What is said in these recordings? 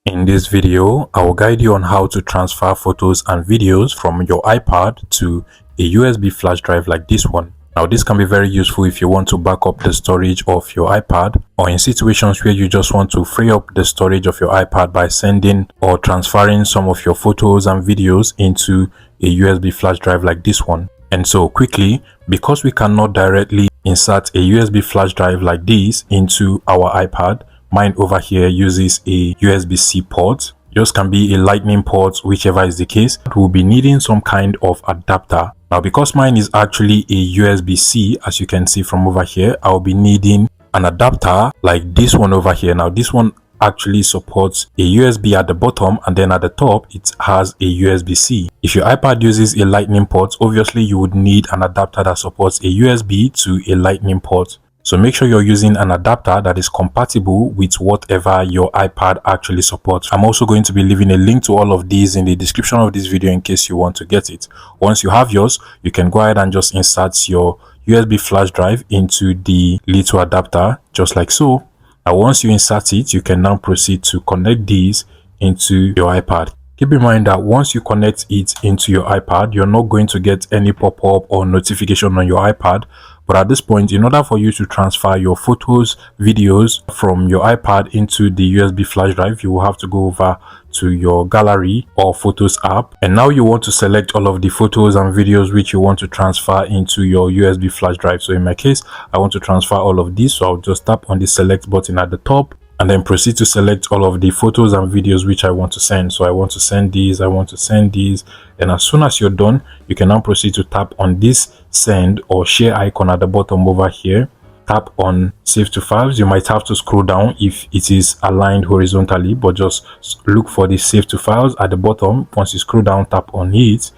In this video, I will guide you on how to transfer photos and videos from your iPad to a USB flash drive like this one. Now, this can be very useful if you want to back up the storage of your iPad, or in situations where you just want to free up the storage of your iPad by sending or transferring some of your photos and videos into a USB flash drive like this one. And so quickly, because we cannot directly insert a USB flash drive like this into our iPad, mine over here uses a USB-C port. Yours can be a lightning port, whichever is the case. We'll be needing some kind of adapter. Now, because mine is actually a USB-C, as you can see from over here, I'll be needing an adapter like this one over here. Now, this one actually supports a USB at the bottom, and then at the top it has a USB-C. If your iPad uses a lightning port, obviously you would need an adapter that supports a USB to a lightning port. So make sure you're using an adapter that is compatible with whatever your iPad actually supports. I'm also going to be leaving a link to all of these in the description of this video in case you want to get it. Once you have yours, you can go ahead and just insert your USB flash drive into the little adapter, just like so. Now, once you insert it, you can now proceed to connect these into your iPad. Keep in mind that once you connect it into your iPad, you're not going to get any pop-up or notification on your iPad. But at this point, in order for you to transfer your photos, videos from your iPad into the USB flash drive, you will have to go over to your gallery or photos app. And now you want to select all of the photos and videos which you want to transfer into your USB flash drive. So in my case, I want to transfer all of these. So I'll just tap on the select button at the top, and then proceed to select all of the photos and videos which I want to send. So I want to send these, I want to send these. And as soon as you're done, you can now proceed to tap on this send or share icon at the bottom over here. Tap on save to files. You might have to scroll down if it is aligned horizontally, but just look for the save to files at the bottom. Once you scroll down, tap on it,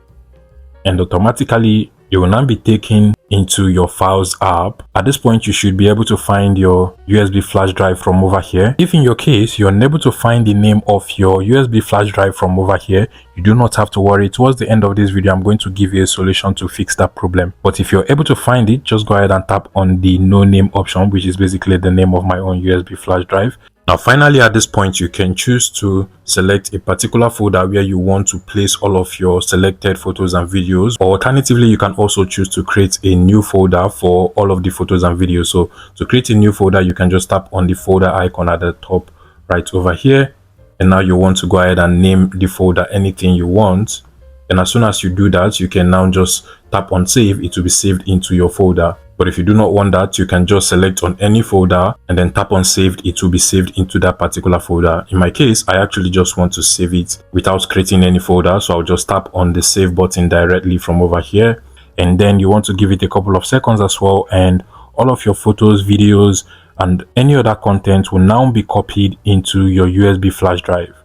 and automatically you will now be taken into your files app. At this point, you should be able to find your USB flash drive from over here. If in your case you're unable to find the name of your USB flash drive from over here, you do not have to worry. Towards the end of this video, I'm going to give you a solution to fix that problem. But if you're able to find it, just go ahead and tap on the no name option, which is basically the name of my own USB flash drive. Now, finally, at this point, you can choose to select a particular folder where you want to place all of your selected photos and videos. Or alternatively, you can also choose to create a new folder for all of the photos and videos. So to create a new folder, you can just tap on the folder icon at the top right over here. And now you want to go ahead and name the folder anything you want. And as soon as you do that, you can now just tap on save. It will be saved into your folder. But if you do not want that, you can just select on any folder and then tap on saved. It will be saved into that particular folder. In my case, I actually just want to save it without creating any folder. So I'll just tap on the save button directly from over here. And then you want to give it a couple of seconds as well. And all of your photos, videos, and any other content will now be copied into your USB flash drive.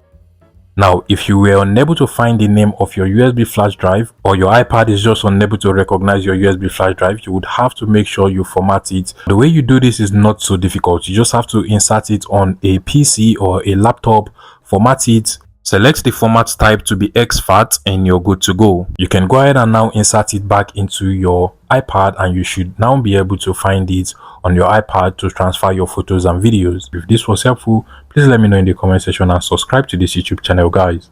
Now, if you were unable to find the name of your USB flash drive, or your iPad is just unable to recognize your USB flash drive, you would have to make sure you format it. The way you do this is not so difficult. You just have to insert it on a PC or a laptop, format it, select the format type to be exFAT, and you're good to go. You can go ahead and now insert it back into your iPad, and you should now be able to find it on your iPad to transfer your photos and videos. If this was helpful, please let me know in the comment section and subscribe to this YouTube channel, guys.